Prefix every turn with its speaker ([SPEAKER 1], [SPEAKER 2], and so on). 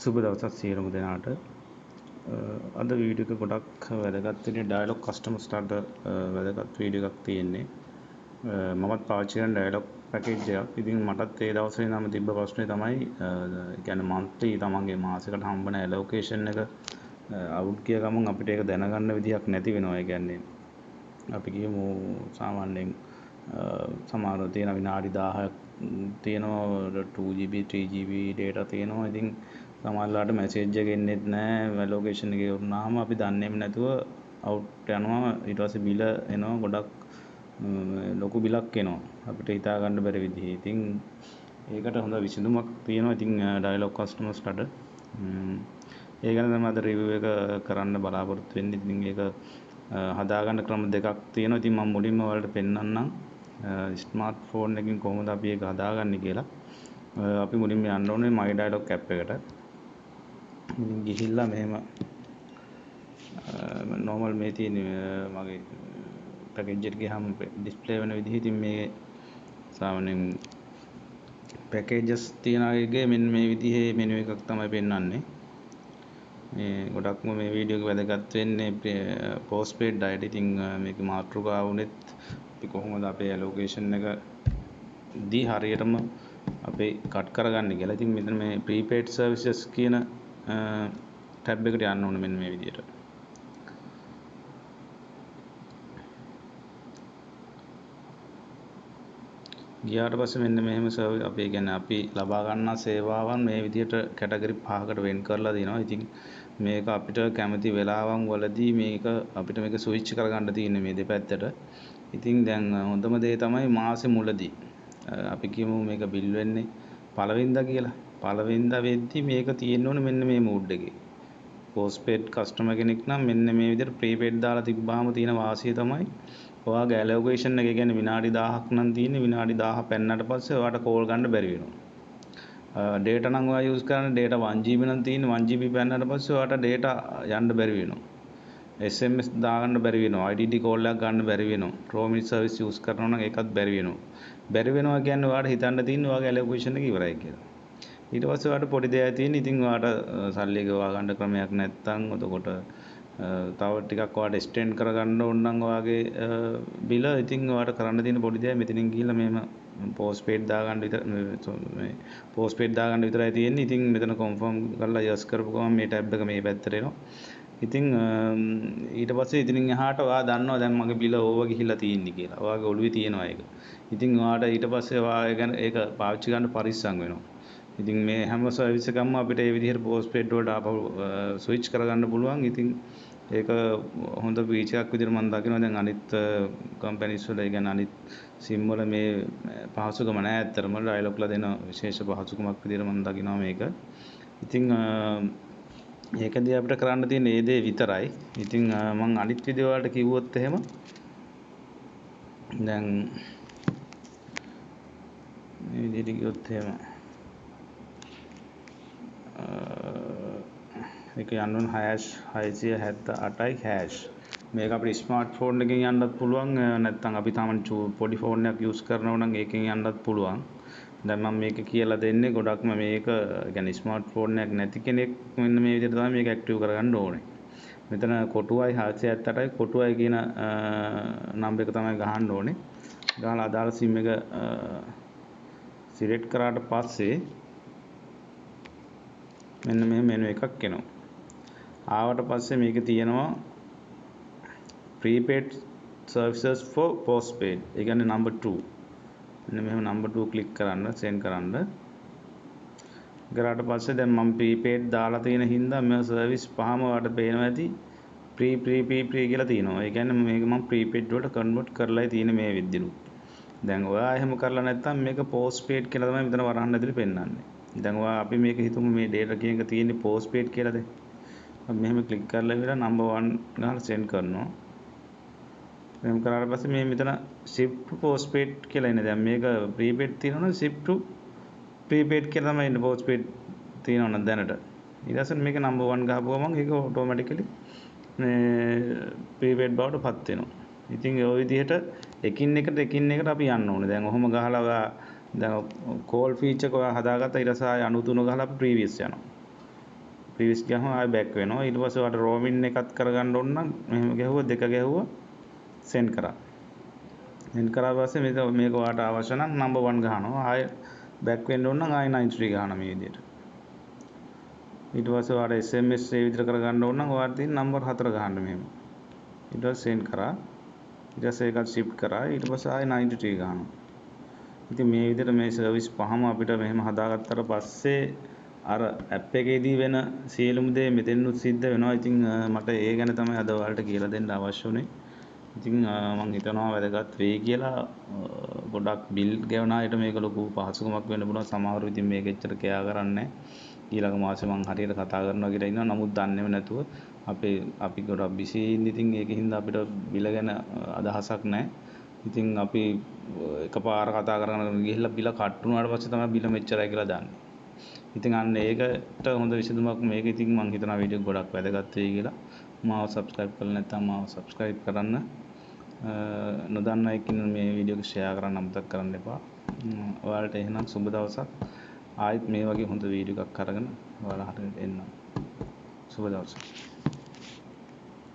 [SPEAKER 1] සුබ දවසක් සියලුම දෙනාට. අද වීඩියෝ එක ගොඩක් වැදගත් වෙන්නේ ඩයලොග් කස්ටමර්ස්ලාට වැදගත් වීඩියෝ එකක් තියෙන්නේ. මමත් පාවිච්චි කරන ඩයලොග් පැකේජ් එකක්. ඉතින් මටත් ඒ දවස්වල ඉඳන්ම තිබ්බ ප්‍රශ්නේ තමයි කියන්නේ මන්ත්ලි තමන්ගේ මාසෙකට හම්බෙන ඇලොකේෂන් එක අවුට් ගිය ගමන් අපිට ඒක දැනගන්න විදිහක් නැති වෙනවා. ඒ කියන්නේ අපි කියමු සාමාන්‍යයෙන් සමහරව තියෙන විනාඩි 1000ක් තියෙනවා 2GB 3GB data තියෙනවා. ඉතින් සමහරලාට මැසේජ් එක එන්නේත් නැහැ. ලොකේෂන් එකේ වුණාම අපි දන්නේම නැතුව අවුට් යනවා. ඊට පස්සේ බිල එනවා ගොඩක් ලොකු බිලක් එනවා. අපිට හිතා ගන්න බැරි විදිහේ. ඉතින් ඒකට හොඳ විසඳුමක් තියෙනවා. ඉතින් ඩයලොග් කස්ටමර්ස්ලාට ඒ ගැන තමයි අද රිවිව් එක කරන්න බලාපොරොත්තු වෙන්නේ. ඉතින් ඒක හදාගන්න ක්‍රම දෙකක් තියෙනවා. ඉතින් මම මුලින්ම ඔයාලට පෙන්නන්නම් ස්මාර්ට් ෆෝන් එකකින් කොහොමද අපි ඒක හදාගන්නේ කියලා. අපි මුලින්ම යන්න ඕනේ my dialog app එකට. ඉතින් ගිහිල්ලා මෙහෙම normal මේ තියෙන මගේ පැකේජ් එකට ගියාම ඩිස්ප්ලේ වෙන විදිහ. ඉතින් මේ සාමාන්‍යයෙන් පැකේජස් තියෙන අයගේ මෙන්න මේ විදිහේ මෙනු එකක් තමයි පෙන්වන්නේ. මේ ගොඩක්ම මේ වීඩියෝ එක වැදගත් වෙන්නේ postpaid diet. ඉතින් මේක මාතෘකාව උනේත් අපි කොහොමද අපේ allocation එක දී හරියටම අපේ කට් කරගන්නේ කියලා. ඉතින් මෙතන මේ prepaid services කියන ටැබ් එකට යන්න ඕනේ මෙන්න මේ විදිහට. ගියාට පස්සේ මෙන්න මෙහෙම අපි කියන්නේ අපි ලබා ගන්නා සේවාවන් මේ විදිහට කැටගරි 5කට වෙන් කරලා දෙනවා. ඉතින් මේක අපිට කැමති වෙලාවන් වලදී මේක අපිට මේක ස්විච් කරගන්න තියෙන්නේ මේ දෙපැත්තට. ඉතින් දැන් හොඳම දේ තමයි මාසෙ මුලදී අපි කියමු මේක බිල් වෙන්නේ පළවෙනිදා කියලා. පළවෙනිදා වෙද්දි මේක තියෙන්න ඕනේ මෙන්න මේ මූඩ් එකේ. postpaid customer කෙනෙක් නම් මෙන්න මේ විදිහට prepaid දාලා තිබ්බාම තියෙන වාසිය තමයි ඔයාගේ allocation එක කියන්නේ විනාඩි 1000ක් නම් තියෙන්නේ. විනාඩි 1000 පෙන්නට පස්සේ ඔයාට කෝල් ගන්න බැරි වෙනවා. data නම් ඔයා use කරන්නේ data 1GB නම් තියෙන්නේ. 1GB පෙන්නට පස්සේ ඔයාට data යන්න බැරි වෙනවා. SMS දාගන්න බැරි වෙනවා. IDD call එකක් ගන්න බැරි වෙනවා. roaming service use කරනවා නම් ඒකත් බැරි වෙනවා. බැරි වෙනවා කියන්නේ ඔයාට හිතන්න තියෙන්නේ ඔයාගේ allocation එක ඉවරයි කියලා. ඊට පස්සේ ඔයාට පොඩි දෙයක් තියෙන. ඉතින් ඔයාට සල්ලි එක ගන්න ක්‍රමයක් නැත්නම් එතකොට තව ටිකක් ඔයාට extend කරගන්න ඕන නම් ඔයාගේ බිල ඉතින් ඔයාට කරන්න තියෙන පොඩි දෙයක් මෙතනින් ගිහිල්ලා මෙහෙම postpaid දාගන්න විතර මේ postpaid දාගන්න විතරයි තියෙන්නේ. ඉතින් මෙතන confirm කරලා yes කරපු ගමන් මේ tab එක මේ පැත්තට එනවා. ඉතින් ඊට පස්සේ ඉතින් එහාට ඔයා දන්නවා දැන් මගේ බිල ඕව ගිහිල්ලා තියෙන්නේ කියලා. ඔයාගේ ඔළුවේ තියෙනවා ඒක. ඉතින් ඔයාට ඊට පස්සේ ඔයා ගැන ඒක පාවිච්චි ගන්න පරිස්සම් වෙනවා. ඉතින් මේ හැම සර්විස් එකක්ම අපිට මේ විදිහට postpaid වලට ආපහු ස්විච් කරගන්න පුළුවන්. ඉතින් ඒක හොඳ ෆීචර් එකක් විදිහට මම දකිනවා. දැන් අනිත් කම්පැනිස් වල يعني අනිත් SIM වල මේ පහසුකම නැහැ. ඇත්තටම ඩයලොග් ලා දෙන විශේෂ පහසුකමක් විදිහට මම දකිනවා මේක. ඉතින් ඒකදී අපිට කරන්න තියෙන මේ දේ විතරයි. ඉතින් මම අනිත් වීඩියෝ වලට කිව්වොත් එහෙම දැන් මේ විදිහට කිව්වොත් එහෙම ඒක යන්න ඕන #678යි#. මේක අපිට ස්මාර්ට් ෆෝන් එකකින් යන්නත් පුළුවන්. නැත්නම් අපි තාම පොඩි ෆෝන් එකක් යූස් කරනවා නම් ඒකෙන් යන්නත් පුළුවන්. දැන් මම මේක කියලා දෙන්නේ ගොඩක්ම මේක يعني ස්මාර්ට් ෆෝන් එකක් නැති කෙනෙක් මෙන්න මේ විදිහට තමයි මේක ඇක්ටිව් කරගන්න ඕනේ. මෙතන කොටුවයි 678යි කොටුවයි කියන නම්බර් එක තමයි ගහන්න ඕනේ. ගහලා අදාළ SIM එක සිලෙක්ට් කරාට පස්සේ මෙන්න මේ මෙනු එකක් එනවා. ආවට පස්සේ මේක තියෙනවා prepaid services for postpaid. ඒ කියන්නේ number 2. මෙන්න මෙහෙම number 2 ක්ලික් කරන්න send කරන්න. කරාට පස්සේ දැන් මම prepaid දාලා තියෙන හින්දා මේ service පහම ඔයාලට පේනවා ඇති pre කියලා තියෙනවා. ඒ කියන්නේ මේක මම prepaid වලට convert කරලායි තියෙන්නේ මේ විදිහට. දැන් ඔයා එහෙම කරලා නැත්නම් මේක postpaid කියලා තමයි මෙතන වරහන් ඇතුලේ පෙන්නන්නේ. දැන් ඔයා අපි මේක හිතමු මේ data කියන එක තියෙන්නේ postpaid කියලාද. අපි මෙහෙම ක්ලික් කරලා ඉවර number 1 ගහලා send කරනවා. එහෙම කරාට පස්සේ මේ මෙතන shift to postpaid කියලා එන්නේ. දැන් මේක prepaid තියෙනවනේ shift to prepaid කියලා තමයි ඉන්නේ. postpaid තියෙනවනේ දැනට. ඊට පස්සේ මේක number 1 ගහපුවම ඒක automatically මේ prepaid බවට පත් වෙනවා. ඉතින් ඔය විදිහට එකින් එකට අපි යන්න ඕනේ. දැන් ඔහොම ගහලා දැන් කෝල් ෆීචර් එක ඔයා හදාගත්තා ඊට පස්සේ 93 ගහලා අපි ප්‍රීවියස් යනවා. ප්‍රීවියස් ගියාම ආයෙ බෑක් වෙනවා. ඊට පස්සේ ඔයාලට රෝමින් එකත් කරගන්න ඕන නම් මෙහෙම ගැහුවා දෙක ගැහුවා සෙන්ඩ් කරා. සෙන්ඩ් කරා පස්සේ මේක ඔයාලට අවශ්‍ය නම් නම්බර් 1 ගහනවා. ආයෙ බෑක් වෙන්න ඕන නම් ආයෙ 93 ගහනවා මේ විදිහට. ඊට පස්සේ ඔයාලට SMS ඒ විදිහට කරගන්න ඕන නම් ඔයාලට තියෙන නම්බර් 4 ගහන්න මෙහෙම. ඊට පස්සේ සෙන්ඩ් කරා. ඊට පස්සේ ඒකත් ෂිෆ්ට් කරා. ඊට පස්සේ ආයෙ 93 ගහනවා. ඉතින් මේ විදිහට මේ සර්විස් පහම අපිට මෙහෙම හදාගත්තට පස්සේ අර ඇප් එකේදී වෙන සියලුම දේ මෙතෙන්නුත් සිද්ධ වෙනවා. ඉතින් මට ඒ ගැන තමයි අද ඔයාලට කියලා දෙන්න අවශ්‍ය වුණේ. ඉතින් මම හිතනවා වැදගත් වෙයි කියලා. ගොඩක් බිල් ගෙවන අයට මේක ලොකු පහසුකමක් වෙන්න පුළුවන්. සමහරව ඉතින් මේක එච්චර කෙයා කරන්නේ ඊළඟ මාසේ මම හරියට කතා කරනවා කියලා ඉන්නවා. නමුත් දන්නේම නැතුව අපි ගොඩක් බිසි ඉන්නේ. ඉතින් ඒකින්ද අපිට බිල ගැන අදහසක් නැහැ. ඉතින් අපි එකපාර කතා කරගෙන ගිහිල්ලා බිල කට් වුණාට පස්සේ තමයි බිල මෙච්චරයි කියලා දන්නේ. ඉතින් අන්න ඒකට හොඳ විසඳුමක් මේක. ඉතින් මම හිතනවා වීඩියෝ ගොඩක් වැදගත් වෙයි කියලා. මාව සබ්ස්ක්‍රයිබ් කරලා නැත්නම් මාව සබ්ස්ක්‍රයිබ් කරන්න. නොදන්න අය ඉන්න මේ වීඩියෝ එක ෂෙයා කරන්න අමතක කරන්න එපා. ඔයාලට එහෙනම් සුබ දවසක්. ආයෙත් මේ වගේ හොඳ වීඩියෝ එකක් අරගෙන ඔයාලා හරියට එන්න. සුබ දවසක්.